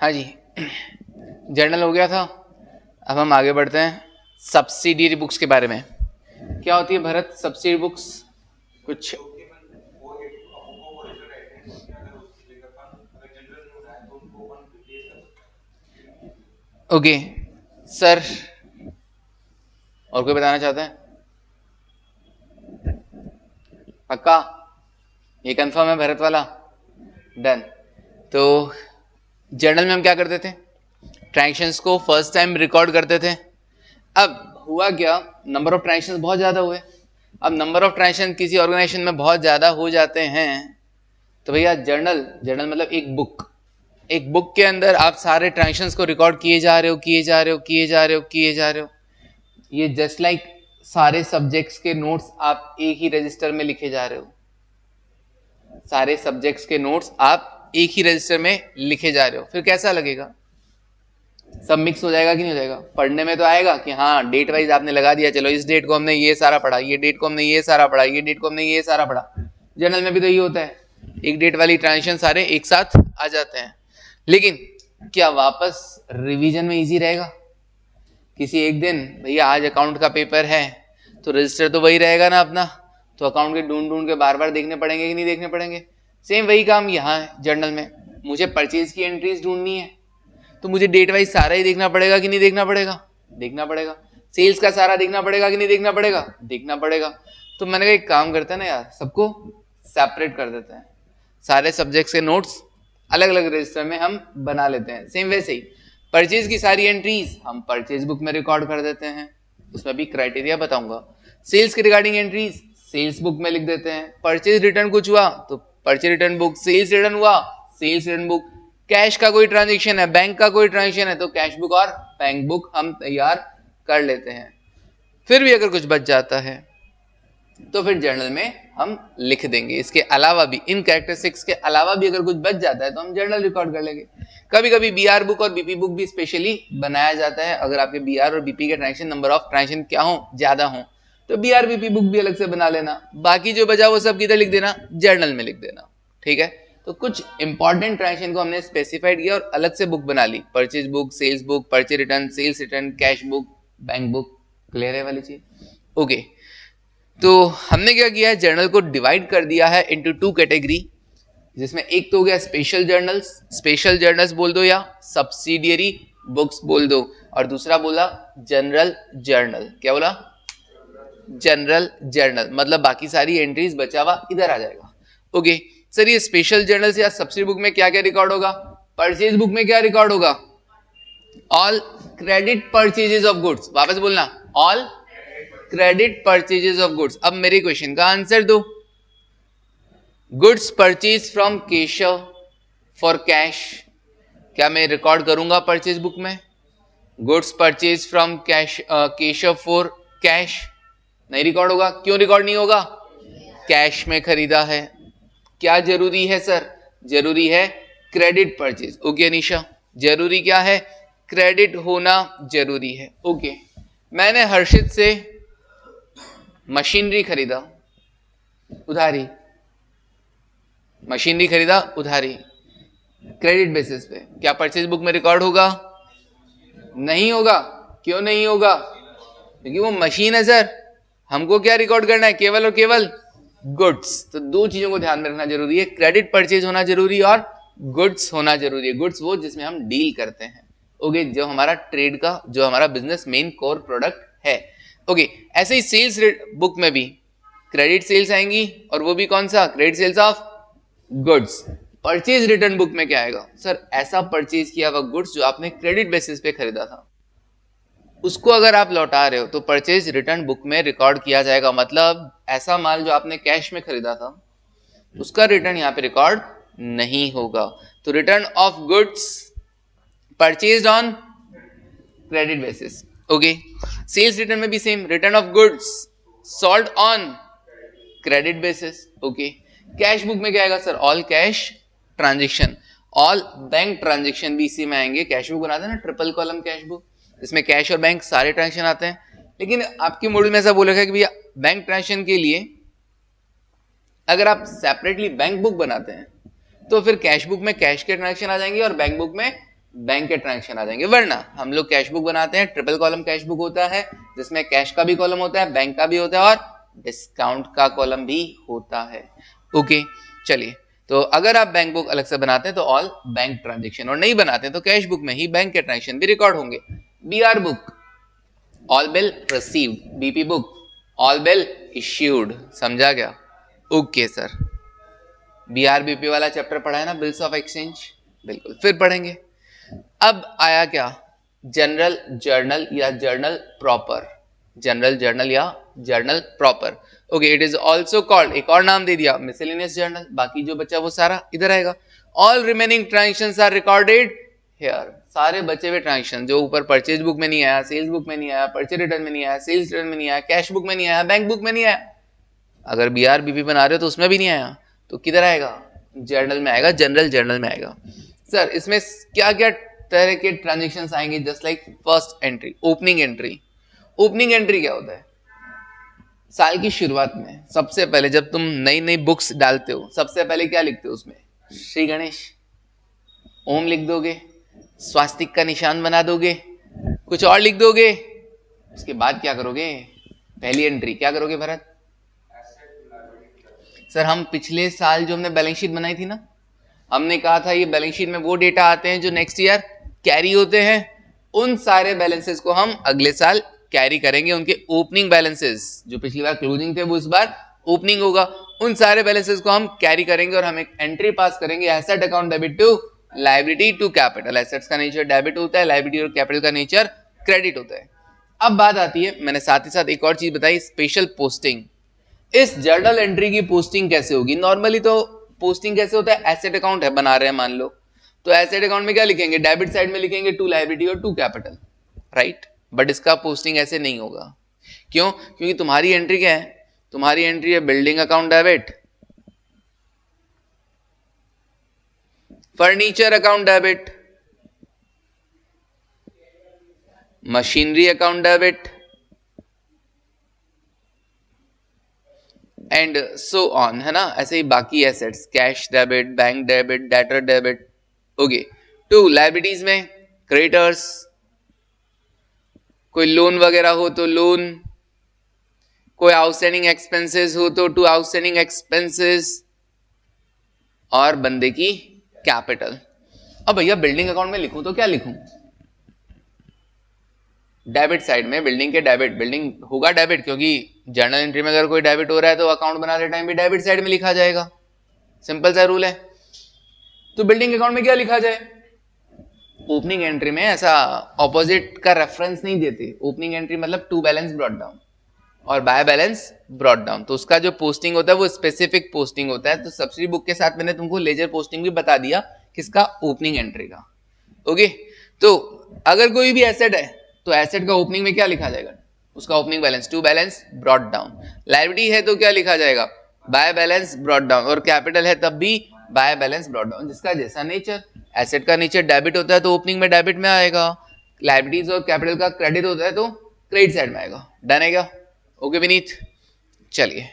हाँ जी, जर्नल हो गया था। अब हम आगे बढ़ते हैं सब्सिडियरी बुक्स के बारे में। क्या होती है भरत सब्सिडी बुक्स? कुछ ओके सर, और कोई बताना चाहता है? पक्का? ये कंफर्म है भरत वाला? डन। तो जर्नल में हम क्या करते थे? ट्रांजैक्शंस को फर्स्ट टाइम रिकॉर्ड करते थे। अब हुआ क्या, नंबर ऑफ ट्रांजैक्शंस बहुत ज्यादा हुए। अब नंबर ऑफ ट्रांजैक्शन किसी ऑर्गेनाइजेशन में बहुत ज्यादा हो जाते हैं तो भैया जर्नल, जर्नल मतलब एक बुक, एक बुक के अंदर आप सारे ट्रांजैक्शंस को रिकॉर्ड किए जा रहे हो, किए जा रहे हो, किए जा रहे हो, किए जा रहे हो। ये जस्ट लाइक सारे सब्जेक्ट्स के नोट्स आप एक ही रजिस्टर में लिखे जा रहे हो। सारे सब्जेक्ट्स के नोट्स आप एक ही रजिस्टर में लिखे जा रहे हो। फिर कैसा लगेगा? सब मिक्स हो जाएगा कि नहीं हो जाएगा? पढ़ने में तो आएगा कि हाँ डेट वाइज आपने लगा दिया, चलो इस डेट को हमने ये सारा पढ़ा, ये डेट को हमने ये सारा पढ़ा, ये डेट को हमने ये सारा पढ़ा। जर्नल में भी तो ये होता है, एक डेट वाली ट्रांजेक्शन सारे एक साथ आ जाते हैं। लेकिन क्या वापस रिवीजन में इजी रहेगा? किसी एक दिन भैया आज अकाउंट का पेपर है तो रजिस्टर तो वही रहेगा ना अपना, तो अकाउंट के ढूंढ ढूंढ के बार बार देखने पड़ेंगे कि नहीं देखने पड़ेंगे? सेम वही काम यहाँ है जर्नल में। मुझे परचेज की एंट्रीज ढूंढनी है तो मुझे डेट वाइज सारा ही देखना पड़ेगा कि नहीं देखना पड़ेगा? देखना पड़ेगा। सेल्स का सारा देखना पड़ेगा कि नहीं देखना पड़ेगा? देखना पड़ेगा। तो मैंने कहा एक काम करते हैं ना यार, सबको सेपरेट कर देते हैं, सारे सब्जेक्ट्स के नोट्स अलग अलग रजिस्टर में हम बना लेते हैं। सेम वैसे ही परचेज की सारी एंट्रीज हम परचेज बुक में रिकॉर्ड कर देते हैं, उसमें भी क्राइटेरिया बताऊंगा। सेल्स के रिगार्डिंग एंट्रीज सेल्स बुक में लिख देते हैं। परचेज रिटर्न कुछ हुआ तो purchase return book, sales return हुआ सेल्स रिटर्न बुक, कैश का कोई ट्रांजेक्शन है, बैंक का कोई ट्रांजेक्शन है तो कैश बुक और बैंक बुक हम तैयार कर लेते हैं। फिर भी अगर कुछ बच जाता है तो फिर जर्नल में हम लिख देंगे। इसके अलावा भी, इन कैरेक्टरिस्टिक्स के अलावा भी अगर कुछ बच जाता है तो हम जर्नल रिकॉर्ड कर लेंगे। कभी कभी बीआर बुक और बीपी बुक भी स्पेशली बनाया जाता है। अगर आपके बीआर और बीपी के ट्रांजेक्शन, नंबर ऑफ ट्रांजेक्शन क्या हो, ज्यादा हो, तो बीआर बीपी बुक भी अलग से बना लेना। बाकी जो बचा वो सब किधर लिख देना? जर्नल में लिख देना। ठीक है, तो कुछ इंपॉर्टेंट ट्रांजेक्शन को हमने स्पेसिफाइड किया और अलग से बुक बना ली। Purchase book, sales book, purchase return, sales return, cash book, bank book. Clear है वाली चीज? ओके। तो हमने क्या किया है, जर्नल को डिवाइड कर दिया है इनटू टू कैटेगरी, जिसमें एक तो हो गया स्पेशल जर्नल्स, स्पेशल जर्नल्स बोल दो या सब्सिडियरी बुक्स बोल दो, और दूसरा बोला जनरल जर्नल। क्या बोला? जनरल जर्नल, मतलब बाकी सारी एंट्रीज बचा हुआ इधर आ जाएगा। ओके सर, ये स्पेशल जर्नल्स या सब्सिडी बुक में क्या क्या रिकॉर्ड होगा? परचेज बुक में क्या रिकॉर्ड होगा? All credit purchases of goods. वापस बोलना, all credit purchases of goods. अब मेरे क्वेश्चन का आंसर दो। Goods purchase from Keshav for cash, क्या मैं रिकॉर्ड करूंगा परचेज बुक में? Goods purchase from cash Keshav for cash नहीं रिकॉर्ड होगा। क्यों रिकॉर्ड नहीं होगा? कैश में खरीदा है। क्या जरूरी है सर? जरूरी है क्रेडिट परचेज। ओके अनीशा, जरूरी क्या है? क्रेडिट होना जरूरी है। ओके, मैंने हर्षित से मशीनरी खरीदा उधारी, मशीनरी खरीदा उधारी, क्रेडिट बेसिस पे, क्या परचेज बुक में रिकॉर्ड होगा? नहीं होगा। क्यों नहीं होगा? क्योंकि वो मशीन है सर, हमको क्या रिकॉर्ड करना है? केवल और केवल गुड्स। तो दो चीजों को ध्यान में रखना जरूरी है, क्रेडिट परचेज होना जरूरी है और गुड्स होना जरूरी है। गुड्स वो जिसमें हम डील करते हैं, ओके, जो हमारा ट्रेड का, जो हमारा बिजनेस मेन कोर प्रोडक्ट है। ओके, ऐसे ही सेल्स बुक में भी क्रेडिट सेल्स आएंगी, और वो भी कौन सा? Credit sales of goods. Purchase return book में क्या आएगा? सर ऐसा परचेज किया हुआ गुड्स जो आपने क्रेडिट बेसिस पे खरीदा था, उसको अगर आप लौटा रहे हो तो परचेज रिटर्न बुक में रिकॉर्ड किया जाएगा। मतलब ऐसा माल जो आपने कैश में खरीदा था उसका रिटर्न यहाँ पे रिकॉर्ड नहीं होगा। तो return of goods purchased on credit basis. Okay, sales return में भी same, return of goods sold on credit basis. Okay, cash book में क्या आएगा sir? All cash transaction, all bank transaction भी इसी में आएंगे। कैश बुक बनाते हैं ना, ट्रिपल कॉलम कैश बुक, इसमें कैश और बैंक सारे ट्रांजेक्शन आते हैं। लेकिन आपके मॉड्यूल में ऐसा बोला है कि भैया बैंक ट्रांजेक्शन के लिए अगर आप सेपरेटली बैंक बुक बनाते हैं तो फिर कैश बुक में कैश के ट्रांजेक्शन आ जाएंगे और बैंक बुक में बैंक के ट्रांजेक्शन आ जाएंगे। वरना हम लोग कैश बुक बनाते हैं, ट्रिपल कॉलम कैश बुक होता है जिसमें कैश का भी कॉलम होता है, बैंक का भी होता है और डिस्काउंट का कॉलम भी होता है। ओके चलिए, तो अगर आप बैंक बुक अलग से बनाते हैं तो ऑल बैंक ट्रांजेक्शन, और नहीं बनाते हैं तो कैश बुक में ही बैंक के ट्रांजेक्शन भी रिकॉर्ड होंगे। BR book all bill received, BP book all bill issued, समझा क्या? ओके सर, बीआरबीपी वाला चैप्टर पढ़ा है ना, बिल्स ऑफ एक्सचेंज, बिल्कुल फिर पढ़ेंगे। अब आया क्या, जनरल जर्नल या जर्नल प्रॉपर, जनरल जर्नल या journal proper. Okay, it is also called, एक और नाम दे दिया, मिसलेनियस जर्नल। बाकी जो बचा वो सारा इधर आएगा। All remaining transactions are recorded here, सारे बचे हुए ट्रांजेक्शन जो ऊपर परचेज बुक में नहीं आया, सेल्स बुक में नहीं आया, परचेज रिटर्न में नहीं आया, सेल्स रिटर्न में नहीं आया, कैश बुक में नहीं आया, बैंक बुक में नहीं आया, अगर बीआरबीपी बना रहे हो तो उसमें भी नहीं आया, तो किधर आएगा? जर्नल में आएगा, जनरल जर्नल में आएगा। सर इसमें क्या क्या तरह के ट्रांजेक्शन्स आएंगे? Just like first entry, opening entry. Opening entry क्या होता है? साल की शुरुआत में सबसे पहले जब तुम नई नई बुक्स डालते हो, सबसे पहले क्या लिखते हो उसमें? श्री गणेश, ओम लिख दोगे, स्वास्तिक का निशान बना दोगे, कुछ और लिख दोगे। उसके बाद क्या करोगे? पहली एंट्री क्या करोगे भरत? सर हम पिछले साल जो हमने बैलेंस शीट बनाई थी ना, हमने कहा था ये बैलेंस शीट में वो डेटा आते हैं जो नेक्स्ट ईयर कैरी होते हैं, उन सारे बैलेंसेस को हम अगले साल कैरी करेंगे। उनके ओपनिंग बैलेंसेस जो पिछली बार क्लोजिंग थे वो इस बार ओपनिंग होगा, उन सारे बैलेंसेस को हम कैरी करेंगे और हम एक एंट्री पास करेंगे, asset account debit to liability to capital. Assets का नेचर डेबिट होता है, लायबिलिटी और कैपिटल का नेचर क्रेडिट होता है। अब बात आती है, मैंने साथ ही साथ एक और चीज बताई, स्पेशल पोस्टिंग। इस जर्नल एंट्री की पोस्टिंग कैसे होगी? नॉर्मली तो पोस्टिंग कैसे होता है, एसेट अकाउंट है बना रहे हैं मान लो, तो एसेट अकाउंट में क्या लिखेंगे? डेबिट साइड में लिखेंगे टू लायबिलिटी और टू कैपिटल, राइट। बट इसका पोस्टिंग ऐसे नहीं होगा। क्यों? क्योंकि तुम्हारी एंट्री क्या है? तुम्हारी एंट्री है building account debit, furniture account debit, machinery account debit and so on, है ना। ऐसे ही बाकी assets, cash debit, bank debit, debtor debit. Okay, to liabilities में क्रेडिटर्स, कोई लोन वगैरह हो तो लोन, कोई आउटस्टैंडिंग एक्सपेंसेस हो तो टू आउटस्टैंडिंग एक्सपेंसेस, और बंदे की कैपिटल। अब भैया बिल्डिंग अकाउंट में लिखूं तो क्या लिखूं? डेबिट साइड में बिल्डिंग के डेबिट, बिल्डिंग होगा डेबिट, क्योंकि जर्नल एंट्री में अगर कोई डेबिट हो रहा है तो अकाउंट बनाते टाइम भी डेबिट साइड में लिखा जाएगा, सिंपल सा रूल है। तो बिल्डिंग अकाउंट में क्या लिखा जाए? ओपनिंग एंट्री में ऐसा ऑपोजिट का रेफरेंस नहीं देते। ओपनिंग एंट्री मतलब टू बैलेंस ब्रॉट डाउन और बाय बैलेंस ब्रॉट डाउन, तो उसका जो पोस्टिंग होता है वो स्पेसिफिक पोस्टिंग होता है। तो सब्सिडी बुक के साथ मैंने तुमको लेजर पोस्टिंग भी बता दिया किसका? ओपनिंग एंट्री का। ओके, तो अगर कोई भी एसेट है तो एसेट का ओपनिंग में क्या लिखा जाएगा? उसका opening balance to balance brought down. Liability है तो क्या लिखा जाएगा? By balance brought down. और कैपिटल है तब भी बाय बैलेंस ब्रॉट डाउन, जिसका जैसा नेचर। एसेट का नेचर डेबिट होता है तो ओपनिंग में डेबिट में आएगा, लायबिलिटीज और कैपिटल का क्रेडिट होता है तो क्रेडिट साइड में आएगा। डन है क्या? ओके विनीत, चलिए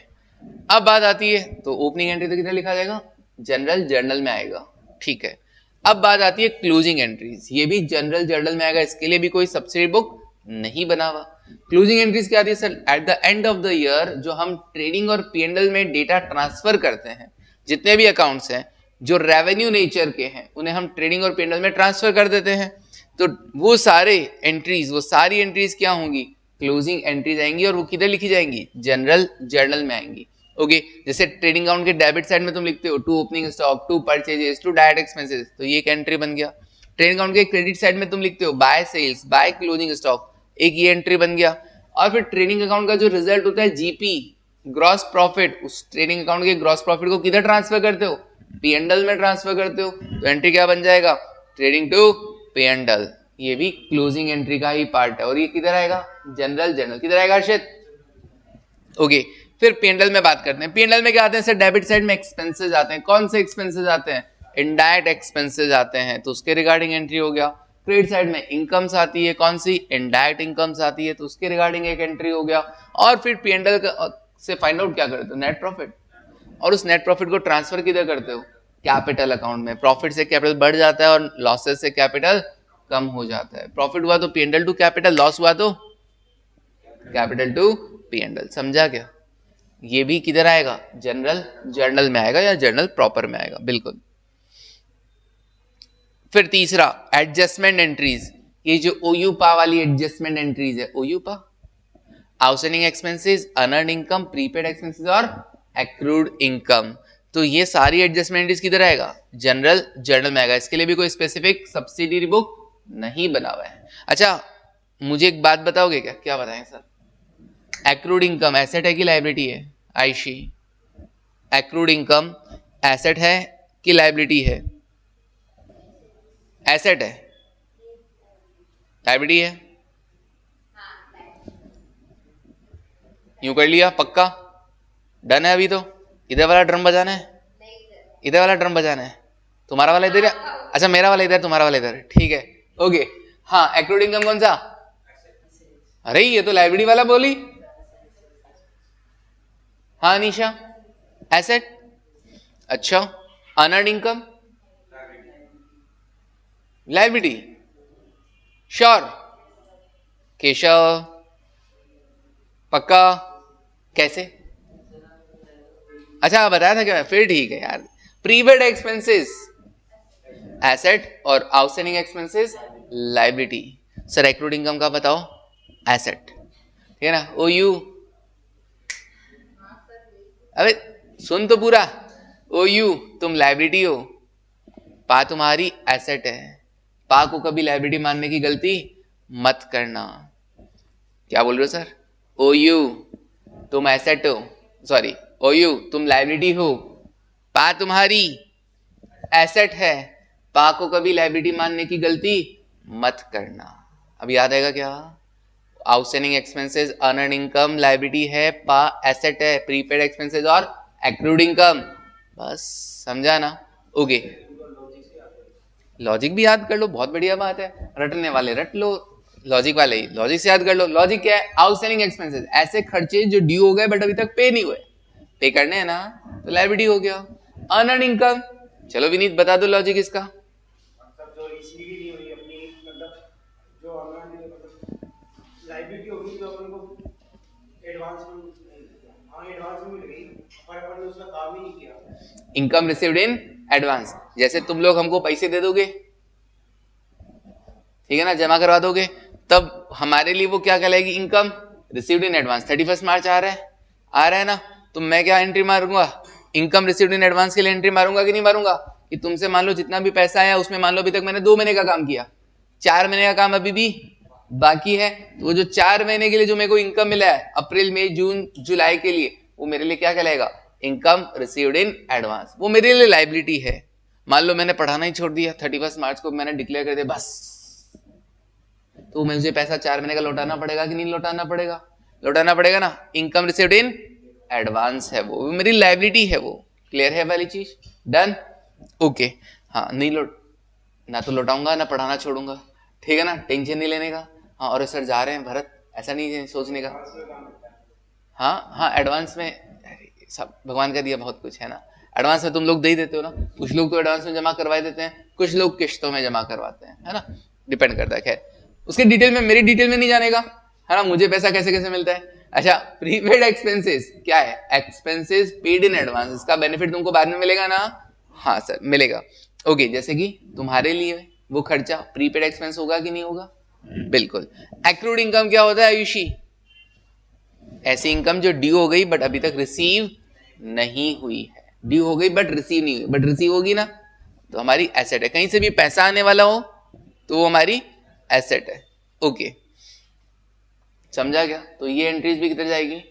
अब बात आती है, तो ओपनिंग एंट्री तो किधर लिखा जाएगा? जनरल जर्नल में आएगा, ठीक है। अब बात आती है क्लोजिंग एंट्रीज, ये भी जनरल जर्नल में आएगा, इसके लिए भी कोई सब्सिडी बुक नहीं बना हुआ। क्लोजिंग एंट्रीज क्या आती है sir? Eight the end of the year जो हम ट्रेडिंग और पीएनएल में डेटा ट्रांसफर करते हैं, जितने भी अकाउंट्स हैं जो रेवेन्यू नेचर के हैं उन्हें हम ट्रेडिंग और पीएनएल में ट्रांसफर कर देते हैं, तो वो सारे एंट्रीज, वो सारी एंट्रीज क्या होंगी? क्लोजिंग एंट्रीज आएंगी, और वो किधर लिखी जाएंगी? जनरल जर्नल में आएंगी। ओके, जैसे ट्रेडिंग अकाउंट के डेबिट साइड में तुम लिखते हो to opening stock, to purchases, to direct expenses, तो ये एक एंट्री बन गया। ट्रेडिंग अकाउंट के क्रेडिट साइड में तुम लिखते हो by sales, by closing stock, एक ये एंट्री बन गया। और फिर ट्रेडिंग अकाउंट का जो रिजल्ट होता है जीपी, ग्रॉस प्रॉफिट, उस ट्रेडिंग अकाउंट के ग्रॉस प्रॉफिट को किधर ट्रांसफर करते हो? पीएनएल में ट्रांसफर करते हो, तो एंट्री क्या बन जाएगा? Trading to PNL. ये भी क्लोजिंग एंट्री का ही पार्ट है, और ये किधर आएगा? General journal. किधर आएगा हर्षित? ओके, फिर पीएनएल में बात करते हैं। पीएनएल में क्या आते हैं सर? डेबिट साइड में एक्सपेंसेस आते हैं। कौन से एक्सपेंसेस आते हैं? इनडायरेक्ट एक्सपेंसेस आते हैं, तो उसके रिगार्डिंग एंट्री हो गया। क्रेडिट साइड में इनकम्स आती है, कौन सी? इनडायरेक्ट इनकम्स आती है, तो उसके रिगार्डिंग एक एंट्री हो गया। और फिर पीएनएल से फाइंड आउट क्या करते हो? नेट प्रॉफिट, और उस नेट प्रॉफिट को ट्रांसफर किधर करते हो? कैपिटल अकाउंट में। प्रॉफिट से कैपिटल बढ़ जाता है और लॉसेस से कैपिटल कम हो जाता है। प्रॉफिट हुआ तो P&L टू कैपिटल, लॉस हुआ तो कैपिटल टू P&L। समझा क्या? ये भी किधर आएगा? जनरल जर्नल में आएगा या जर्नल प्रॉपर में आएगा, बिल्कुल। फिर तीसरा एडजस्टमेंट एंट्रीज, ये जो OU पा वाली एडजस्टमेंट एंट्रीज है, OU पा outstanding expenses, unearned income, prepaid expenses और एक्रूड इनकम। तो ये सारी एडजस्टमेंट एंट्रीज किधर आएगा? जनरल जर्नल में आएगा। इसके लिए भी कोई स्पेसिफिक सब्सिडियरी बुक नहीं बना हुआ है। अच्छा मुझे एक बात बताओगे क्या? क्या बताएं सर? एक्रूड इनकम एसेट है कि लायबिलिटी है? आयशी, एक्रूड इनकम एसेट है कि लायबिलिटी है? एसेट है। लायबिलिटी है? यूं कर लिया, पक्का डन है? अभी तो इधर वाला ड्रम बजाना है, इधर वाला ड्रम बजाना है। तुम्हारा वाला इधर, अच्छा मेरा वाला इधर, तुम्हारा वाला इधर, ठीक है ओके। हाँ एक्रूड इनकम कौन सा? अरे ये तो लायबिलिटी वाला बोली। हाँ निशा एसेट। अच्छा unearned income liability, sure? Keshav पक्का? कैसे? अच्छा बताया था क्या? फिर ठीक है यार। प्रीपेड एक्सपेंसेस एसेट और outstanding expenses liability. Sir accrued income का बताओ? एसेट, ठीक है ना? OU, अबे सुन तो पूरा। OU तुम लायबिलिटी हो, पा तुम्हारी एसेट है। पा को कभी लायबिलिटी मानने की गलती मत करना। क्या बोल रहे हो सर? OU तुम एसेट हो, सॉरी OU तुम लायबिलिटी हो, पा तुम्हारी एसेट है। पा को कभी लायबिलिटी मानने की गलती मत करना। अब याद आएगा क्या? Outstanding expenses, unearned income liability है, पा एसेट है, प्रीपेड एक्सपेंसेस और एक्रूड इनकम। बस समझा ना? ओके लॉजिक भी याद कर लो, बहुत बढ़िया बात है। रटने वाले रट लो, लॉजिक वाले ही लॉजिक से याद कर लो। लॉजिक क्या है? आउटस्टैंडिंग एक्सपेंसेस ऐसे खर्चे जो ड्यू हो गए बट अभी तक पे नहीं हुए, पे करने हैं ना, तो लायबिलिटी हो गया। अनअर्न्ड इनकम, चलो विनीत बता दो लॉजिक इसका। लायबिलिटी होगी तो अपन को एडवांस में, हाँ एडवांस में मिल गई पर अपन ने उसका काम ही नहीं किया। इनकम रिसीव्ड इन एडवांस, जैसे तुम लोग हमको पैसे दे दोगे, ठीक है ना, जमा करवा दोगे, तब हमारे लिए वो क्या कहलाएगी? Income received in advance. 31 मार्च आ रहा है ना, तो मैं क्या एंट्री मारूंगा? इनकम रिसीव्ड इन एडवांस के लिए एंट्री मारूंगा कि नहीं मारूंगा? कि तुमसे मान लो जितना भी पैसा आया उसमें मान लो अभी तक मैंने 2 महीने का काम किया, 4 महीने का काम अभी भी बाकी है, तो वो जो 4 महीने के लिए जो मेरे को इनकम मिला है अप्रैल मई जून जुलाई के लिए, वो मेरे लिए क्या कहलाएगा? Income received in advance. वो मेरे लिए लायबिलिटी है। मान लो मैंने पढ़ाना ही छोड़ दिया, 31 मार्च को मैंने डिक्लेयर कर दिया बस, तो मुझे पैसा 4 महीने का लौटाना पड़ेगा कि नहीं लौटाना पड़ेगा? लौटाना पड़ेगा ना। इनकम रिसीव्ड इन एडवांस है, वो मेरी लायबिलिटी है। वो क्लियर है वाली चीज? Done okay. हाँ नहीं लौट, ना तो लौटाऊंगा ना पढ़ाना छोड़ूंगा, ठीक है ना, टेंशन नहीं लेने का। हाँ और सर जा रहे हैं भरत, ऐसा नहीं सोचने का। हाँ हाँ एडवांस में सब भगवान का दिया बहुत कुछ है ना, एडवांस में तुम लोग दे ही देते हो ना। कुछ लोग तो एडवांस में जमा करवा देते हैं, कुछ लोग किश्तों में जमा करवाते हैं, है ना, डिपेंड करता है। खैर उसके डिटेल में, मेरी डिटेल में नहीं जाने का, है ना। मुझे पैसा कैसे कैसे मिलता है? अच्छा प्रीपेड एक्सपेंसेस क्या है? एक्सपेंसेस पेड इन एडवांस, इसका बेनिफिट तुमको बाद में मिलेगा ना? हाँ सर मिलेगा। ओके जैसे कि तुम्हारे लिए वो खर्चा प्रीपेड एक्सपेंस होगा कि नहीं होगा? बिल्कुल। एक्रूड इनकम क्या होता है आयुषी? ऐसी इनकम जो ड्यू हो गई बट अभी तक रिसीव नहीं हुई है। ड्यू हो गई बट रिसीव नहीं हुई, बट रिसीव होगी ना तो हमारी एसेट है। कहीं से भी पैसा आने वाला हो तो वो हमारी एसेट है। ओके समझा क्या? तो ये एंट्रीज भी किधर जाएगी?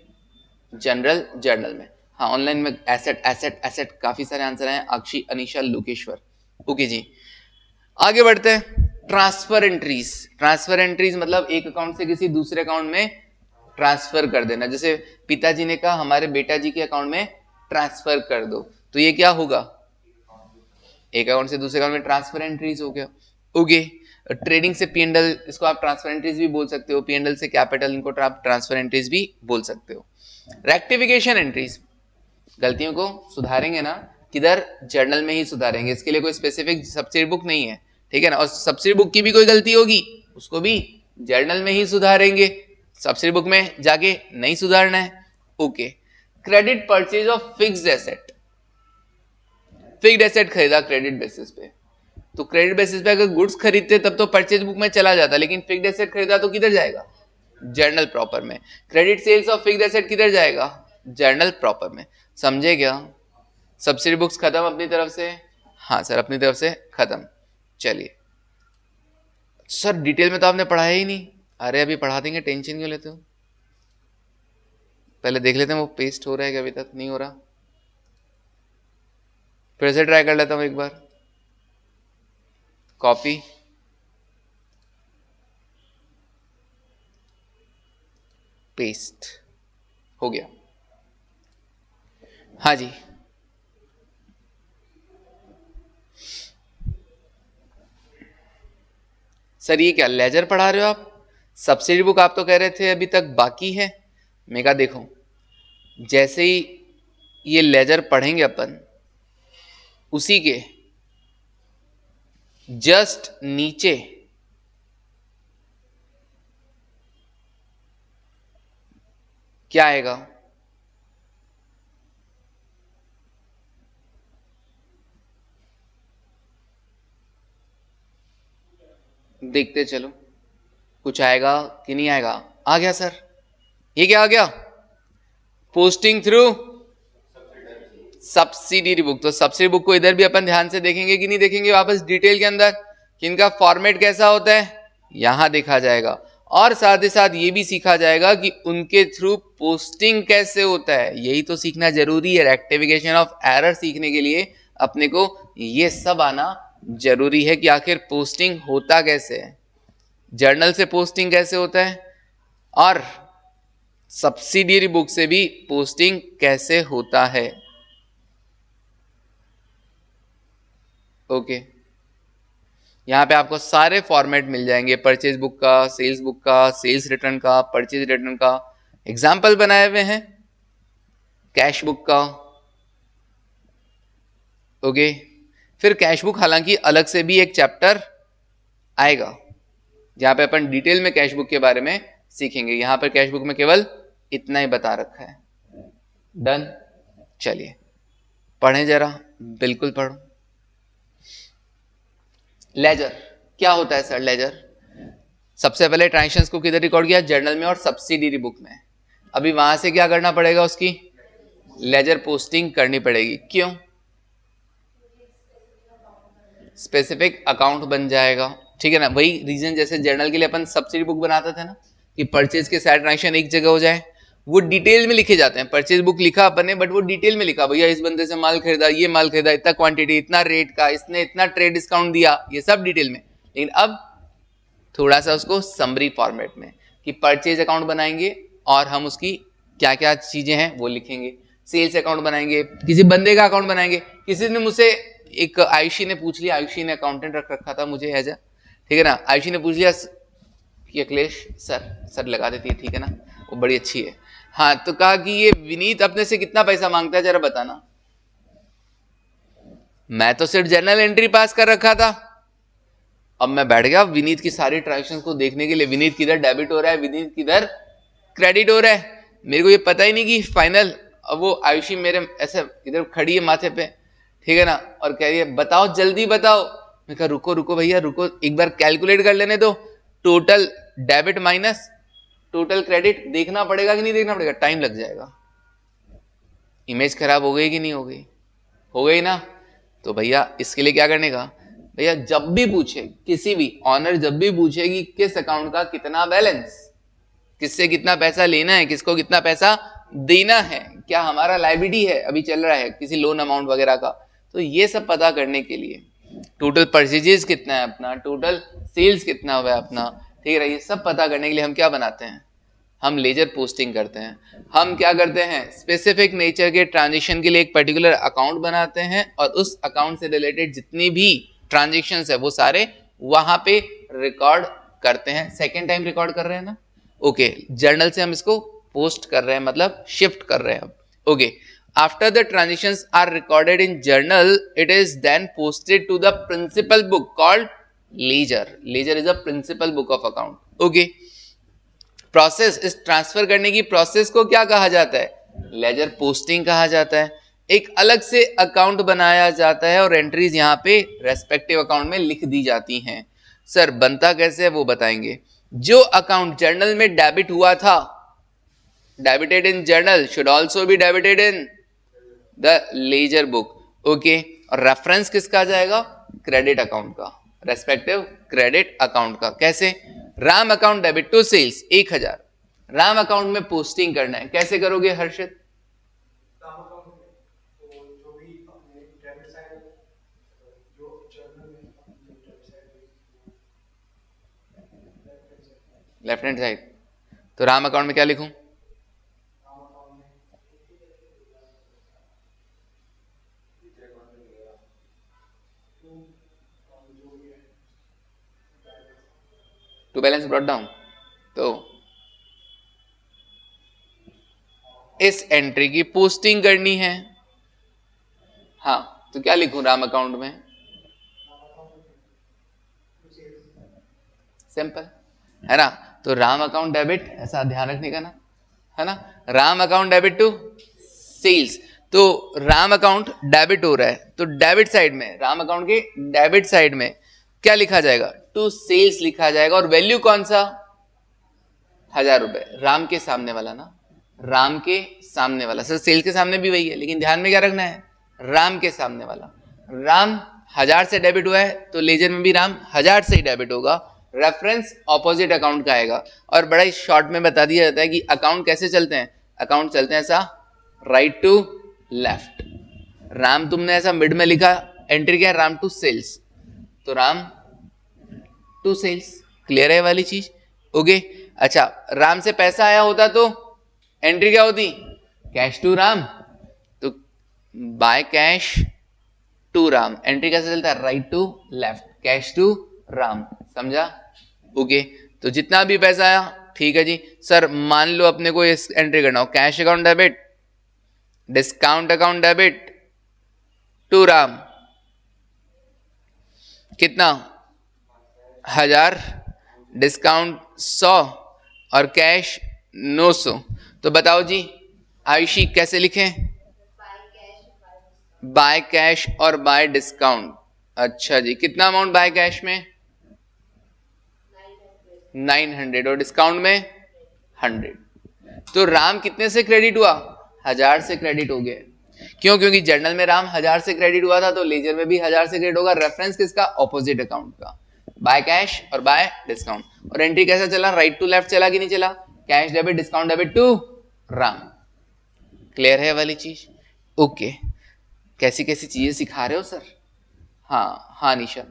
जनरल जर्नल में। हाँ ऑनलाइन में एसेट एसेट एसेट काफी सारे आंसर हैं, अक्षी अनीशा लोकेश्वर। ओके जी आगे बढ़ते हैं। Transfer entries. ट्रांसफर एंट्रीज मतलब एक अकाउंट से किसी दूसरे अकाउंट में ट्रांसफर कर देना। जैसे पिताजी ने कहा हमारे बेटा जी के अकाउंट में ट्रांसफर कर दो, तो ये क्या होगा? एक अकाउंट से दूसरे अकाउंट में ट्रांसफर एंट्रीज हो गया। ओके ट्रेडिंग से P&L, इसको आप ट्रांसफर एंट्रीज भी बोल सकते हो। P&L से कैपिटल, इनको आप ट्रांसफर एंट्रीज भी बोल सकते हो। रेक्टिफिकेशन एंट्रीज, गलतियों को सुधारेंगे ना किधर, जर्नल में ही सुधारेंगे। इसके लिए कोई स्पेसिफिक सब्सिडी बुक नहीं है, ठीक है ना। और सब्सिडी बुक की भी कोई गलती होगी उसको भी जर्नल में ही सुधारेंगे, सब्सिडी बुक में जाके नहीं सुधारना है। Okay, credit purchase of fixed asset, fixed asset खरीदा क्रेडिट बेसिस पे, तो क्रेडिट बेसिस पे अगर गुड्स खरीदते तब तो परचेज बुक में चला जाता, लेकिन फिक्स्ड एसेट खरीदा तो किधर जाएगा, जर्नल प्रॉपर में। Credit sales of fixed asset किधर जाएगा, जर्नल प्रॉपर में। समझे क्या? सब्सिडी बुक्स खत्म अपनी तरफ से? हाँ सर, अपनी तरफ से खत्म। चलिए सर, डिटेल में तो आपने पढ़ाया ही नहीं। अरे अभी पढ़ा देंगे, टेंशन क्यों लेते हो? पहले देख लेते हैं वो पेस्ट हो रहा है कि अभी तक नहीं हो रहा। फिर से ट्राई कर लेता हूं एक बार। कॉपी, पेस्ट हो गया। हाँ जी, सर ये क्या लेजर पढ़ा रहे हो आप? सब्सिडी बुक आप तो कह रहे थे अभी तक बाकी है। मैं कहा देखो, जैसे ही ये लेजर पढ़ेंगे अपन, उसी के जस्ट नीचे क्या आएगा, देखते चलो कुछ आएगा कि नहीं आएगा। आ गया सर, ये क्या आ गया, पोस्टिंग थ्रू सब्सिडियरी बुक। तो सब्सिडी बुक को इधर भी अपन ध्यान से देखेंगे कि नहीं देखेंगे वापस डिटेल के अंदर, कि इनका फॉर्मेट कैसा होता है यहां देखा जाएगा। और साथ ही साथ ये भी सीखा जाएगा कि उनके थ्रू पोस्टिंग कैसे होता है, यही तो सीखना जरूरी है। रेक्टिफिकेशन ऑफ एरर सीखने के लिए अपने को ये सब आना जरूरी है कि आखिर पोस्टिंग होता कैसे है, जर्नल से पोस्टिंग कैसे होता है, और सब्सिडियरी बुक से भी पोस्टिंग कैसे होता है। ओके, यहां पे आपको सारे फॉर्मेट मिल जाएंगे, परचेज बुक का, सेल्स बुक का, सेल्स रिटर्न का, परचेज रिटर्न का, एग्जाम्पल बनाए हुए हैं कैश बुक का। ओके, फिर कैश बुक हालांकि अलग से भी एक चैप्टर आएगा जहां पे अपन डिटेल में कैश बुक के बारे में सीखेंगे। यहां पर कैश बुक में केवल इतना ही बता रखा है। डन, चलिए पढ़ें जरा, बिल्कुल पढ़ो। लेजर क्या होता है सर? लेजर सबसे पहले ट्रांजैक्शंस को किधर रिकॉर्ड किया, जर्नल में और सब्सिडियरी बुक में। अभी वहां से क्या करना पड़ेगा, उसकी लेजर पोस्टिंग करनी पड़ेगी। क्यों? स्पेसिफिक अकाउंट बन जाएगा, ठीक है ना। वही रीजन जैसे जर्नल के लिए अपन सब्सिडी बुक बनाते थे ना, कि परचेज के सारे ट्रांजैक्शन एक जगह हो जाए, वो डिटेल में लिखे जाते हैं। परचेज बुक लिखा अपन ने, बट वो डिटेल में लिखा, भैया इस बंदे से माल खरीदा, ये माल खरीदा, इतना क्वांटिटी, इतना रेट का, इसने इतना ट्रेड डिस्काउंट दिया, ये सब डिटेल में। लेकिन अब थोड़ा सा उसको समरी फॉर्मेट में, कि परचेज अकाउंट बनाएंगे और हम उसकी क्या क्या चीजें हैं वो लिखेंगे। सेल्स अकाउंट बनाएंगे, किसी बंदे का अकाउंट बनाएंगे। किसी ने मुझसे, एक आयुषी ने पूछ लिया, आयुषी ने अकाउंटेंट रख रखा था मुझे एज, ठीक है ना। आयुषी ने पूछ लिया कि अखिलेश सर लगा देती है, ठीक है ना, वो बड़ी अच्छी है। हाँ, तो कहा कि ये विनीत अपने से कितना पैसा मांगता है जरा बताना। मैं तो सिर्फ जर्नल एंट्री पास कर रखा था। अब मैं बैठ गया विनीत की सारी ट्रांजैक्शंस को देखने के लिए, विनीत किधर डेबिट हो रहा है, विनीत किधर क्रेडिट हो रहा है, मेरे को ये पता ही नहीं कि फाइनल। अब वो आयुषी मेरे ऐसे इधर खड़ी है माथे पे, ठीक है ना, और कह रही है बताओ जल्दी बताओ। मैं कहा रुको रुको भैया रुको, एक बार कैलकुलेट कर लेने दो, total debit minus total credit देखना पड़ेगा कि नहीं देखना पड़ेगा, टाइम लग जाएगा। इमेज खराब हो गई कि नहीं हो गई? हो गई ना। तो भैया इसके लिए क्या करने का, भैया जब भी पूछे, किसी भी ऑनर जब भी पूछे कि किस अकाउंट का कितना बैलेंस, किससे कितना पैसा लेना है, किसको कितना पैसा देना है, क्या हमारा लायबिलिटी है अभी चल रहा है किसी लोन अमाउंट वगैरह का, तो ये सब पता करने के लिए, टोटल परचेजेस कितना है अपना, टोटल सेल्स कितना हुआ है अपना, ठीक है, ये सब पता करने के लिए हम क्या बनाते हैं, हम लेजर पोस्टिंग करते हैं। हम क्या करते हैं, स्पेसिफिक नेचर के ट्रांजेक्शन के लिए एक पर्टिकुलर अकाउंट बनाते हैं, और उस अकाउंट से रिलेटेड जितनी भी ट्रांजेक्शंस है वो सारे वहां पे रिकॉर्ड करते हैं। सेकेंड टाइम रिकॉर्ड कर रहे हैं ना, ओके। जर्नल से हम इसको पोस्ट कर रहे हैं, मतलब शिफ्ट कर रहे हैं अब, okay. After the transactions are recorded in journal, it is then posted to the principal book called ledger. Ledger is a principal book of account. Okay. Process, इस ट्रांसफर करने की प्रोसेस को क्या कहा जाता है? लेजर पोस्टिंग कहा जाता है. एक अलग से अकाउंट बनाया जाता है और एंट्रीज यहां पे रेस्पेक्टिव अकाउंट में लिख दी जाती हैं. सर बनता कैसे है वो बताएंगे. जो अकाउंट जर्नल में डेबिट हुआ था, debited in journal, should also be debited in the ledger book. Okay. और रेफरेंस किसका जाएगा? क्रेडिट अकाउंट का, रेस्पेक्टिव क्रेडिट अकाउंट का. कैसे? Ram account debit to sales 1000, Ram account में पोस्टिंग करना है. कैसे करोगे हर्षित? Left hand side. तो राम अकाउंट में क्या लिखूं? To balance brought down. तो इस एंट्री की पोस्टिंग करनी है. हाँ, तो क्या लिखूं राम अकाउंट में? सिंपल है ना. तो राम अकाउंट डेबिट, ऐसा ध्यान रखने का ना, है ना. Ram account debit to sales. तो राम अकाउंट डेबिट हो रहा है, तो डेबिट साइड में, राम अकाउंट के डेबिट साइड में क्या लिखा जाएगा? टू सेल्स लिखा जाएगा. और वैल्यू कौन सा? 1000 रुपए. राम के सामने वाला ना, राम के सामने वाला. सर सेल्स के सामने भी वही है, लेकिन ध्यान में क्या रखना है? राम के सामने वाला. राम 1000 से डेबिट हुआ है, तो लेजर में भी राम 1000 से ही डेबिट होगा. रेफरेंस ऑपोजिट अकाउंट का आएगा. और बड़ा ही शॉर्ट में बता दिया जाता है कि अकाउंट कैसे चलते हैं. अकाउंट चलते हैं ऐसा, राइट टू लेफ्ट. राम तुमने ऐसा मिड में लिखा, एंट्री क्या है? Ram to sales. तो राम टू सेल्स. क्लियर है वाली चीज? ओके. अच्छा, राम से पैसा आया होता तो एंट्री क्या होती? Cash to Ram. तो by cash to Ram. Entry कैसे चलता है? Right to left, cash to Ram. समझा? ओके. तो जितना भी पैसा आया, ठीक है जी. सर मान लो अपने को इस एंट्री करना हो, cash account debit, discount account debit to Ram. कितना? 1000, डिस्काउंट 100 और कैश 900. तो बताओ जी आयुषी कैसे लिखें? बाय कैश और बाय डिस्काउंट. अच्छा जी, कितना अमाउंट बाय कैश में? 900 और डिस्काउंट में 100. तो राम कितने से क्रेडिट हुआ? 1000 से क्रेडिट हो गया. क्यों? क्योंकि जर्नल में राम 1000 से क्रेडिट हुआ था, तो लेजर में भी 1000 से क्रेडिट होगा. रेफरेंस किसका? ऑपोजिट अकाउंट का, बाय कैश और बाय डिस्काउंट. और एंट्री कैसा चला? राइट टू लेफ्ट चला कि नहीं चला? Cash debit, discount debit to Ram. Clear है वाली चीज? ओके. कैसी कैसी चीजें सिखा रहे हो सर? हाँ हाँ निशा,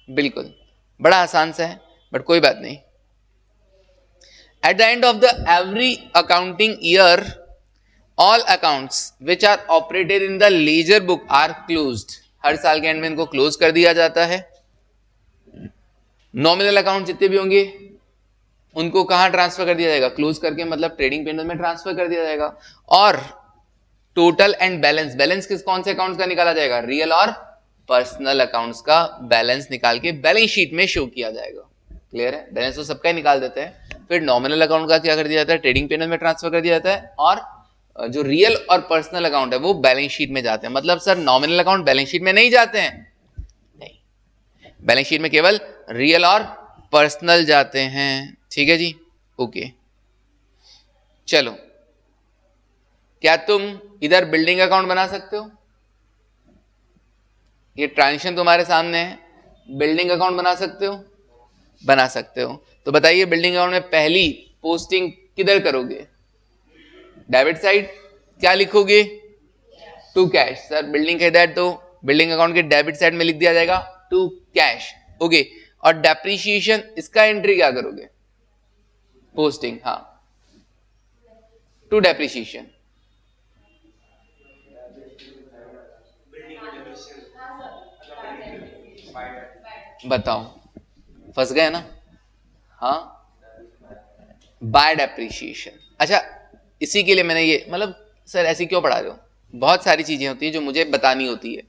बिल्कुल. बड़ा आसान सा है, बट कोई बात नहीं. At the end of the every accounting year, all accounts which are operated in the ledger book are closed. हर साल के एंड में इनको क्लोज कर दिया जाता है. नॉमिनल अकाउंट जितने भी होंगे उनको कहां ट्रांसफर कर दिया जाएगा? क्लोज करके, मतलब ट्रेडिंग पेनल में ट्रांसफर कर दिया जाएगा. और टोटल एंड बैलेंस, बैलेंस किस कौन से अकाउंट्स का निकाला जाएगा? रियल और पर्सनल अकाउंट्स का बैलेंस निकाल के बैलेंस शीट में शो किया जाएगा. क्लियर है? बैलेंस तो सबका ही निकाल देते हैं. फिर नॉमिनल अकाउंट का क्या कर दिया जाता है? ट्रेडिंग पेनल में ट्रांसफर कर दिया जाता है. और जो रियल और पर्सनल अकाउंट है वो बैलेंस शीट में जाते हैं. मतलब sir nominal account balance sheet में नहीं जाते हैं? नहीं, बैलेंस शीट में केवल रियल और पर्सनल जाते हैं. ठीक है जी? ओके. चलो, क्या तुम इधर बिल्डिंग अकाउंट बना सकते हो? ये ट्रांजेक्शन तुम्हारे सामने है. बिल्डिंग अकाउंट बना सकते हो? बना सकते हो. तो बताइए बिल्डिंग अकाउंट में पहली पोस्टिंग किधर करोगे? Debit side. क्या लिखोगे? To cash. सर बिल्डिंग का इधर, तो बिल्डिंग अकाउंट के डेबिट साइड में लिख दिया जाएगा टू कैश. ओके. और डेप्रीशिएशन, इसका एंट्री क्या करोगे? पोस्टिंग. हाँ, टू डेप्रीशिएशन. बताओ, फंस गए ना? हाँ, बाय डेप्रीशिएशन. अच्छा, इसी के लिए मैंने ये, मतलब सर ऐसे क्यों पढ़ा रहे हो? बहुत सारी चीजें होती हैं जो मुझे बतानी होती है।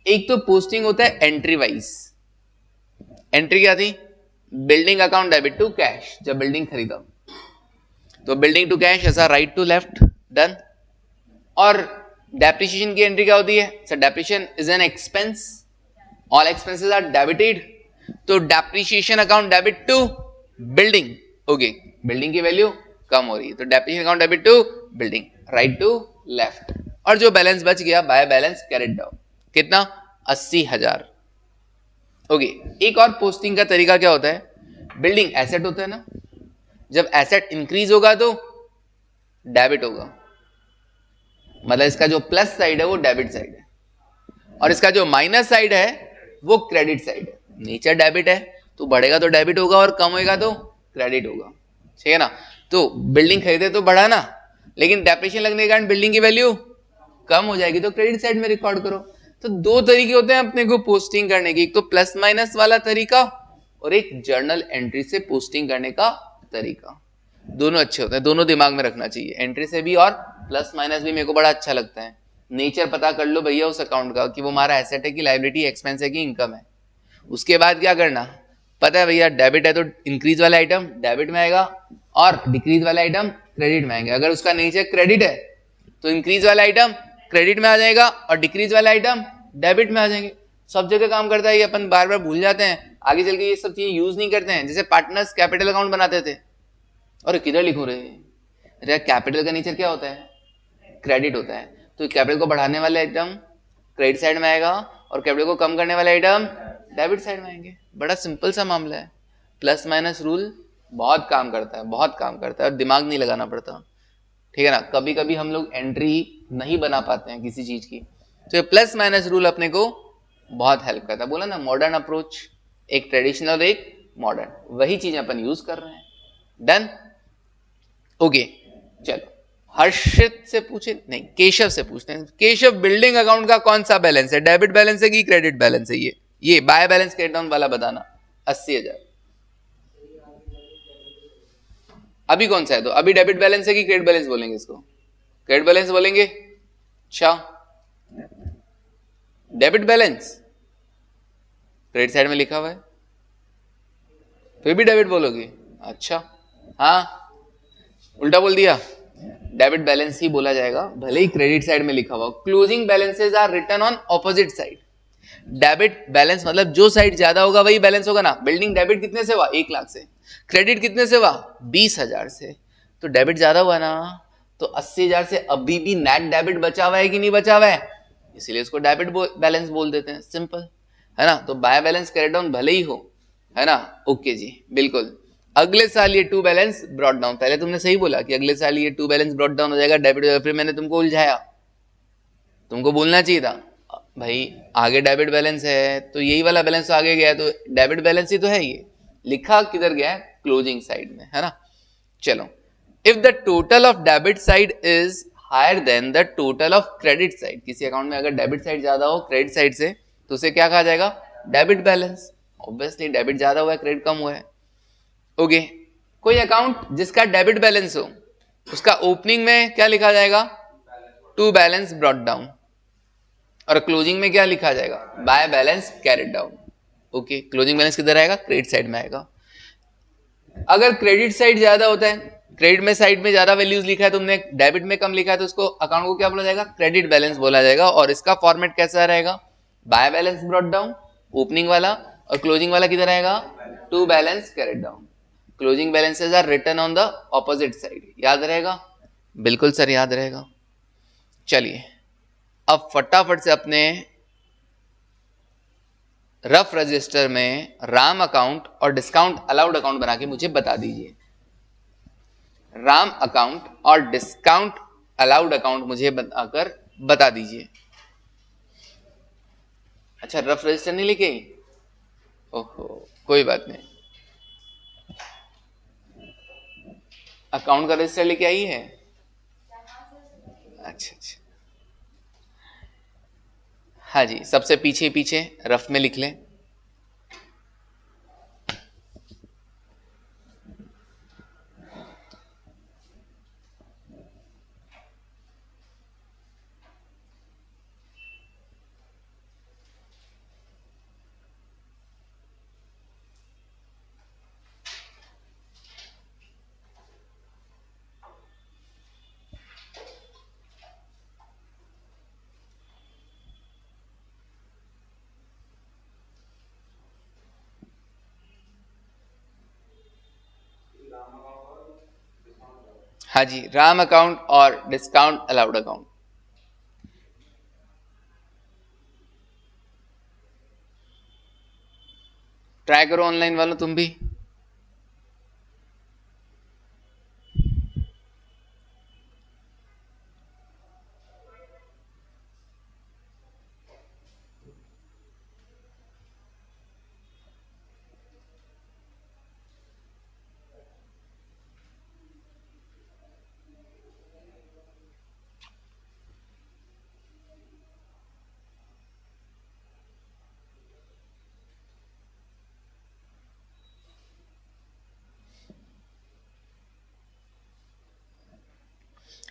एक तो पोस्टिंग होता है एंट्री वाइज। एंट्री क्या थी? Building account debit to cash, जब बिल्डिंग खरीदा तो बिल्डिंग टू कैश ऐसा राइट टू लेफ्ट डन। और डेप्रिसिएशन की एंट्री क्या होती है? Sir depreciation is an expense, all expenses are debited, तो depreciation account debit to building. Okay, building की वैल्यू कम हो रही है तो depreciation account debit to building, right to left. और जो बैलेंस बच गया बाय बैलेंस कैरिड डाउन, कितना? 80,000। ओके, एक और पोस्टिंग का तरीका क्या होता है? बिल्डिंग एसेट होता है ना, जब एसेट इंक्रीज होगा तो डेबिट होगा, मतलब इसका जो प्लस साइड है वो डेबिट साइड है और इसका जो माइनस साइड है वो क्रेडिट साइड है। नेचर डेबिट है तो बढ़ेगा तो डेबिट होगा और कम होगा तो क्रेडिट होगा, ठीक है ना। तो बिल्डिंग खरीदे तो बढ़ा ना, लेकिन डेप्रिसिएशन लगने के कारण बिल्डिंग की वैल्यू कम हो जाएगी तो क्रेडिट साइड में रिकॉर्ड करो। तो दो तरीके होते हैं अपने को पोस्टिंग करने के, एक तो प्लस माइनस वाला तरीका और एक जर्नल एंट्री से पोस्टिंग करने का तरीका। दोनों अच्छे होते हैं, दोनों दिमाग में रखना चाहिए, एंट्री से भी और प्लस माइनस भी। मेरे को बड़ा अच्छा लगता है। नेचर पता कर लो भैया उस अकाउंट का कि वो हमारा एसेट है कि लायबिलिटी, एक्सपेंस है कि इनकम है। उसके बाद क्या करना, पता है भैया डेबिट है तो इंक्रीज वाला आइटम डेबिट में आएगा और डिक्रीज वाला आइटम क्रेडिट में आएंगे। अगर उसका नेचर क्रेडिट है तो इंक्रीज वाला आइटम क्रेडिट में आ जाएगा और डिक्रीज वाला आइटम डेबिट में आ जाएंगे। सब जगह काम करता है ये, अपन बार बार भूल जाते हैं, आगे चल के ये सब चीजें यूज नहीं करते हैं। जैसे पार्टनर्स कैपिटल अकाउंट बनाते थे, और किधर लिखो रहे, अरे कैपिटल का नेचर क्या होता है? क्रेडिट होता है, तो कैपिटल को बढ़ाने वाले आइटम क्रेडिट साइड में आएगा और कैपिटल को कम करने वाले आइटम डेबिट साइड में आएंगे। बड़ा सिंपल सा मामला है। प्लस माइनस रूल बहुत काम करता है, बहुत काम करता है और दिमाग नहीं लगाना पड़ता, ठीक है ना। कभी कभी हम लोग एंट्री नहीं बना पाते हैं किसी चीज की, तो ये प्लस माइनस रूल अपने को बहुत हेल्प करता है। बोला ना मॉडर्न अप्रोच, एक ट्रेडिशनल एक मॉडर्न, वही चीज अपन यूज कर रहे हैं। डन। ओके, चलो हर्षित से पूछे, नहीं केशव से पूछते हैं। केशव, बिल्डिंग अकाउंट का कौन सा बैलेंस है? डेबिट बैलेंस है कि क्रेडिट बैलेंस है? ये बाय बैलेंस क्रेडिट डाउन वाला बताना। 80,000 अभी कौन सा है? तो अभी डेबिट बैलेंस है कि क्रेडिट बैलेंस बोलेंगे इसको? क्रेडिट बैलेंस बोलेंगे। अच्छा, डेबिट बैलेंस क्रेडिट साइड में लिखा हुआ है, फिर भी डेबिट बोलोगे? अच्छा, हाँ उल्टा बोल दिया, डेबिट बैलेंस ही बोला जाएगा भले ही क्रेडिट साइड में लिखा हुआ। Closing balances are written on opposite side. Debit balance मतलब जो साइड ज्यादा होगा वही बैलेंस होगा ना। बिल्डिंग डेबिट कितने से हुआ? 1 लाख से। क्रेडिट कितने से हुआ? 20,000 से। तो डेबिट ज्यादा हुआ ना, तो 80,000 से अभी भी नेट डेबिट बचा हुआ है कि नहीं बचा हुआ है, इसीलिए इसको डेबिट बैलेंस बोल देते हैं। सिंपल है ना। तो बाय बैलेंस कैरी डाउन भले ही हो, है ना। ओके जी, बिल्कुल। अगले साल ये टू बैलेंस ब्रॉट डाउन, पहले तुमने सही बोला कि अगले साल ये टू बैलेंस ब्रॉट डाउन हो जाएगा डेबिट, फिर मैंने तुमको उलझाया। तुमको बोलना चाहिए था भाई आगे डेबिट बैलेंस है तो यही वाला बैलेंस तो आगे गया है, तो डेबिट बैलेंस ही तो है। ये लिखा किधर गया है? क्लोजिंग साइड में, है ना। चलो, if the total of debit side is higher than the total of credit side, किसी अकाउंट में अगर डेबिट साइड ज्यादा हो क्रेडिट साइड से तो उसे क्या कहा जाएगा? Debit balance. ऑब्वियसली डेबिट ज्यादा हुआ है क्रेडिट कम हुआ है। ओके, कोई अकाउंट जिसका डेबिट बैलेंस हो उसका ओपनिंग में क्या लिखा जाएगा? To balance brought down. और क्लोजिंग में क्या लिखा जाएगा? By balance carried down. Okay, closing balance किधर आएगा? क्रेडिट साइड में आएगा। अगर क्रेडिट साइड ज्यादा होता है, क्रेडिट में साइड में ज्यादा वैल्यूज लिखा है तुमने, डेबिट में कम लिखा है, तो उसको अकाउंट को क्या बोला जाएगा? क्रेडिट बैलेंस बोला जाएगा। और इसका फॉर्मेट कैसा रहेगा? By balance brought down opening वाला, और क्लोजिंग वाला किधर आएगा? To balance carried down. Closing balances are written on the opposite side. याद रहेगा? बिल्कुल सर याद रहेगा। चलिए अब फटाफट से अपने रफ रजिस्टर में राम अकाउंट और डिस्काउंट अलाउड अकाउंट बना के मुझे बता दीजिए। राम अकाउंट और डिस्काउंट अलाउड अकाउंट मुझे बनाकर बता दीजिए। अच्छा, रफ रजिस्टर नहीं लिखे? ओहो, कोई बात नहीं, अकाउंट का रजिस्टर लेके आई है। अच्छा अच्छा, हाँ जी, सबसे पीछे पीछे रफ में लिख लें। हाँ जी, राम अकाउंट और डिस्काउंट अलाउड अकाउंट। ट्राई करो ऑनलाइन वालों तुम भी।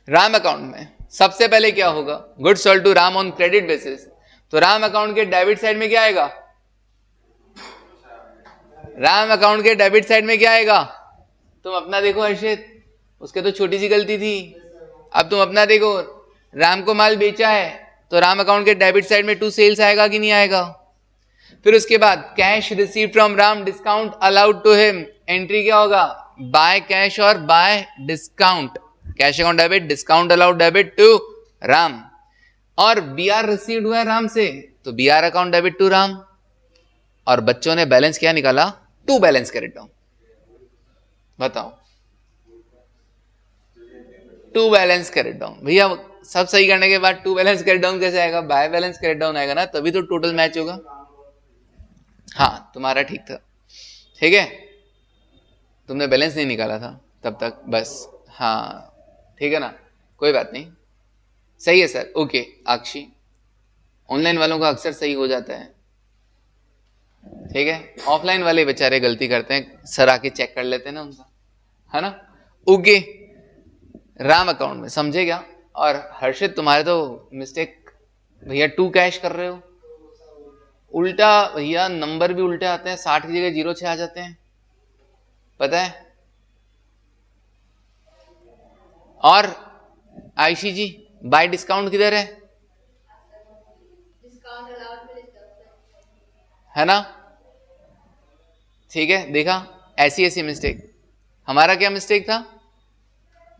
राम अकाउंट में सबसे पहले क्या होगा, good sold to Ram on credit basis. तो राम अकाउंट के डेबिट साइड में क्या आएगा, राम अकाउंट के डेबिट साइड में क्या आएगा, तुम अपना देखो हर्षित, उसके तो छोटी सी गलती थी, अब तुम अपना देखो। राम को माल बेचा है तो राम अकाउंट के डेबिट साइड में टू सेल्स आएगा कि नहीं आएगा। फिर उसके बाद cash receive from Ram, discount allowed to him, entry क्या होगा, बाय कैश और by discount, cash account debit, discount allowed debit to Ram. और बी आर रिसीव्ड हुआ है राम से, तो B R account debit to Ram. और बच्चों ने बैलेंस क्या निकाला, टू बैलेंस क्रेडिट डाउन। बताओ, टू बैलेंस क्रेडिट डाउन। भैया सब सही करने के बाद टू बैलेंस क्रेडिट डाउन कैसे आएगा, बाय बैलेंस क्रेडिट डाउन आएगा ना, तभी तो टोटल मैच होगा। हाँ तुम्हारा ठीक था, ठीक है, तुमने बैलेंस नहीं निकाला था तब तक बस। हाँ ठीक है ना, कोई बात नहीं, सही है सर, ओके। आक्षी, ऑनलाइन वालों का अक्सर सही हो जाता है, ठीक है, ऑफलाइन वाले बेचारे गलती करते हैं, सर आके चेक कर लेते हैं ना उनका, है ना। ओके, राम अकाउंट में समझे क्या। और हर्षित तुम्हारे तो मिस्टेक भैया, टू कैश कर रहे हो, उल्टा भैया नंबर भी उल्टे आते हैं, 60 की जगह 06 आ जाते हैं, पता है। और आयशी जी, बाय डिस्काउंट किधर है ना, ठीक है, देखा, ऐसी ऐसी मिस्टेक। हमारा क्या मिस्टेक था,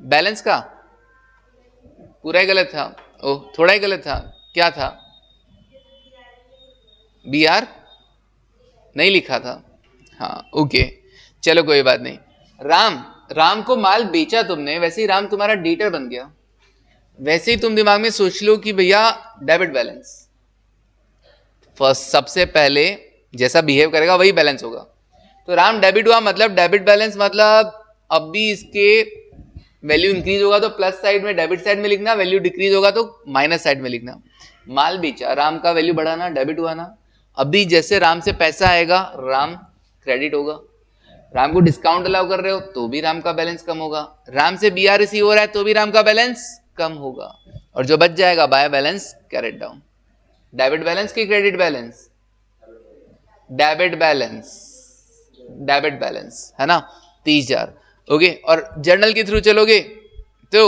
बैलेंस का पूरा ही गलत था, ओह थोड़ा ही गलत था, क्या था, बी आर नहीं लिखा था, हाँ ओके, चलो कोई बात नहीं। राम को माल बेचा तुमने, वैसे ही राम तुम्हारा डेटर बन गया, वैसे ही तुम दिमाग में सोच लो कि भैया डेबिट बैलेंस, फर्स्ट सबसे पहले जैसा बिहेव करेगा वही बैलेंस होगा। तो राम डेबिट हुआ, मतलब डेबिट बैलेंस, मतलब अब भी इसके वैल्यू इंक्रीज होगा तो प्लस साइड में डेबिट साइड में लिखना, वैल्यू डिक्रीज होगा तो माइनस साइड में लिखना। माल बेचा, राम का वैल्यू बढ़ाना, डेबिट हुआ ना। अभी जैसे राम से पैसा आएगा राम क्रेडिट होगा, राम को डिस्काउंट अलाउ कर रहे हो तो भी राम का बैलेंस कम होगा, राम से बी आर रिसीव हो रहा है तो भी राम का बैलेंस कम होगा, और जो बच जाएगा by balance carried down. Debit balance की credit balance, debit balance, debit balance है ना, 30,000, ओके। और जर्नल के थ्रू चलोगे तो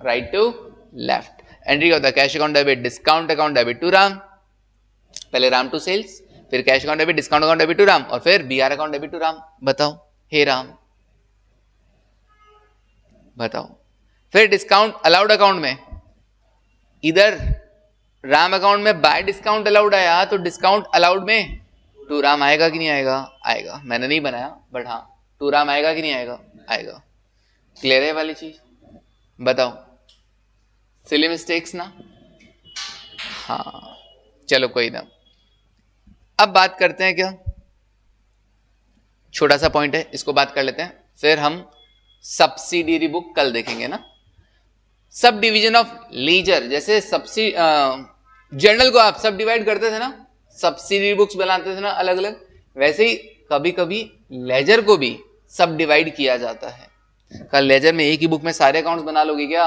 राइट टू लेफ्ट, एंट्री होता है cash account debit, discount account debit to Ram, पहले राम टू सेल्स, फिर cash account debit, discount account debit to Ram, और फिर B R account debit to Ram. बताओ हे राम, बताओ। फिर डिस्काउंट अलाउड अकाउंट में, इधर राम अकाउंट में बाय डिस्काउंट अलाउड आया तो डिस्काउंट अलाउड में टू राम आएगा कि नहीं आएगा, आएगा, मैंने नहीं बनाया बट हाँ टू राम आएगा कि नहीं आएगा, आएगा। क्लियर है वाली चीज, बताओ, सिली मिस्टेक्स ना, हाँ चलो कोई ना। अब बात करते हैं, क्या छोटा सा पॉइंट है इसको बात कर लेते हैं, फिर हम सब्सिडियरी बुक कल देखेंगे ना। सब डिवीजन ऑफ लीजर, जैसे जर्नल को आप सब डिवाइड करते थे ना, सब्सिडियरी बुक्स बनाते थे ना अलग अलग, वैसे ही कभी कभी लेजर को भी सब डिवाइड किया जाता है। कल लेजर में एक ही बुक में सारे अकाउंट्स बना लोगे क्या,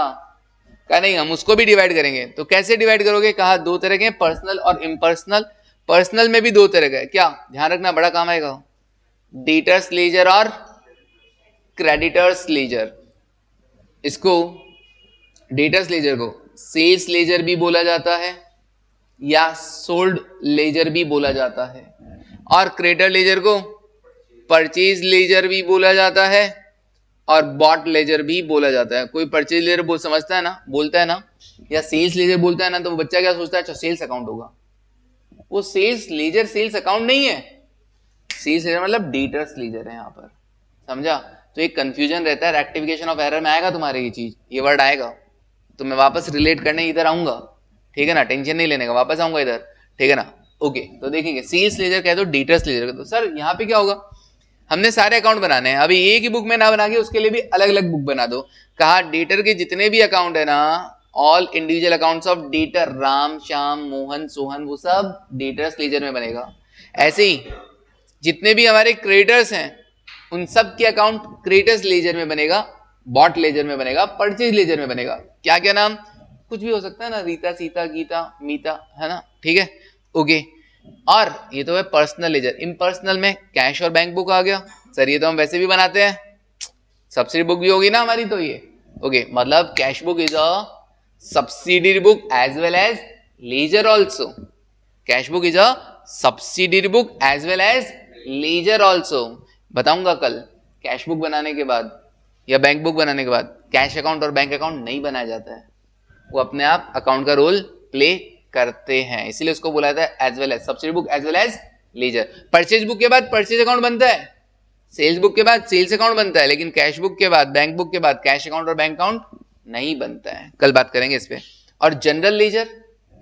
कहा नहीं हम उसको भी डिवाइड करेंगे। तो कैसे डिवाइड करोगे, कहा दो तरह के, पर्सनल और इम्पर्सनल। पर्सनल में भी दो तरह का है, क्या ध्यान रखना, बड़ा काम आएगा, डेटर्स लीजर और क्रेडिटर्स लीजर। इसको डेटर्स लेजर को सेल्स लेजर भी बोला जाता है या सोल्ड लेजर भी बोला जाता है, और क्रेडिटर लेजर को परचेज लेजर भी बोला जाता है, और बॉट लेजर भी बोला जाता है। कोई परचेज लेजर बोल समझता है ना, बोलता है ना, या सेल्स लेजर बोलता है ना, तो वो बच्चा क्या सोचता है, अच्छा सेल्स अकाउंट होगा। वो सेल्स लेजर सेल्स अकाउंट नहीं है, सेल्स लेजर मतलब डेटर्स लेजर है यहाँ पर, समझा। तो एक कंफ्यूजन रहता है, रेक्टिफिकेशन ऑफ एरर में आएगा तुम्हारे ये चीज, ये वर्ड आएगा, तो मैं वापस रिलेट करने इधर आऊंगा, ठीक है ना, टेंशन नहीं लेने का, वापस आऊंगा इधर, ठीक है ना। ओके, तो देखेंगे सेल्स लेजर कह दो, डेटर्स लेजर कह दो। सर यहाँ पे क्या होगा, हमने सारे अकाउंट बनाने हैं, अभी एक ही बुक में ना बना के उसके लिए भी अलग अलग बुक बना दो। कहा डेटर के जितने भी अकाउंट है ना, all individual accounts of debtor, Ram Shyam Mohan Sohan, वो सब डेटर्स लेजर में बनेगा। ऐसे ही जितने भी हमारे क्रेडिटर्स हैं उन सब के अकाउंट क्रेडिटर्स लेजर में बनेगा, बॉट लेजर में बनेगा, परचेज लेजर में बनेगा। क्या क्या नाम, कुछ भी हो सकता है ना, रीता सीता गीता मीता, है ना, ठीक है, ओके। और ये तो है पर्सनल लेजर। इम्पर्सनल में कैश और बैंक बुक आ गया। सर ये तो हम वैसे भी बनाते हैं, सब्सिडी बुक भी होगी ना हमारी, तो ये ओके, मतलब cash book is a subsidiary book as well as ledger also. Cash book is a subsidiary book as well as ledger also. बताऊंगा कल, कैश बुक बनाने के बाद या बैंक बुक बनाने के बाद कैश अकाउंट और बैंक अकाउंट नहीं बनाया जाता है, वो अपने आप अकाउंट का रोल प्ले करते हैं, इसीलिए उसको बोला जाता है as well as, subsidy book as well as ledger. Purchase book के बाद परचेज अकाउंट बनता है, सेल्स बुक के बाद सेल्स अकाउंट बनता है, लेकिन कैश बुक के बाद बैंक बुक के बाद कैश अकाउंट और बैंक अकाउंट नहीं बनता है। कल बात करेंगे इस पे। और जनरल लेजर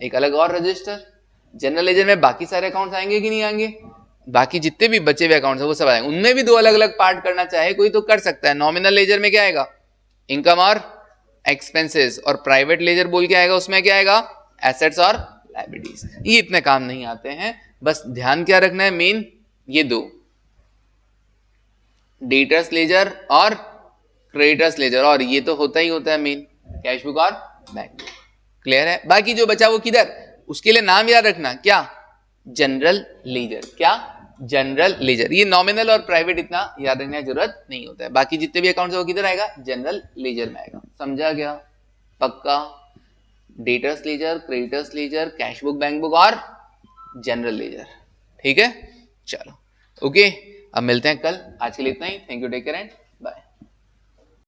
एक अलग और रजिस्टर, जनरल लेजर में बाकी सारे अकाउंट्स आएंगे कि नहीं आएंगे, बाकी जितने भी बचे हुए अकाउंट्स हैं वो सब आएंगे, उनमें भी दो अलग अलग पार्ट करना चाहे कोई तो कर सकता है। नॉमिनल लेजर में क्या आएगा, इनकम और एक्सपेंसेस, और प्राइवेट लेजर बोल के आएगा, उसमें क्या आएगा, एसेट्स और लायबिलिटीज। ये इतने काम नहीं आते हैं, बस ध्यान क्या रखना है, मेन ये दो, डेटर्स लेजर और क्रेडिटर्स लेजर, और ये तो होता ही होता है मेन, कैश बुक और बैंक बुक। क्लियर है। बाकी जो बचा वो किधर, उसके लिए नाम याद रखना, क्या, जनरल लेजर। क्या, जनरल लेजर। ये नॉमिनल और प्राइवेट इतना याद रखने की जरूरत नहीं होता है, बाकी जितने भी अकाउंट्स है वो किधर आएगा, जनरल लेजर में आएगा। समझा गया, पक्का। Debtors ledger, creditors ledger, cash book, bank book और जनरल लेजर, ठीक है। चलो ओके, अब मिलते हैं कल, आज के लिए इतना ही। Thank you, take care and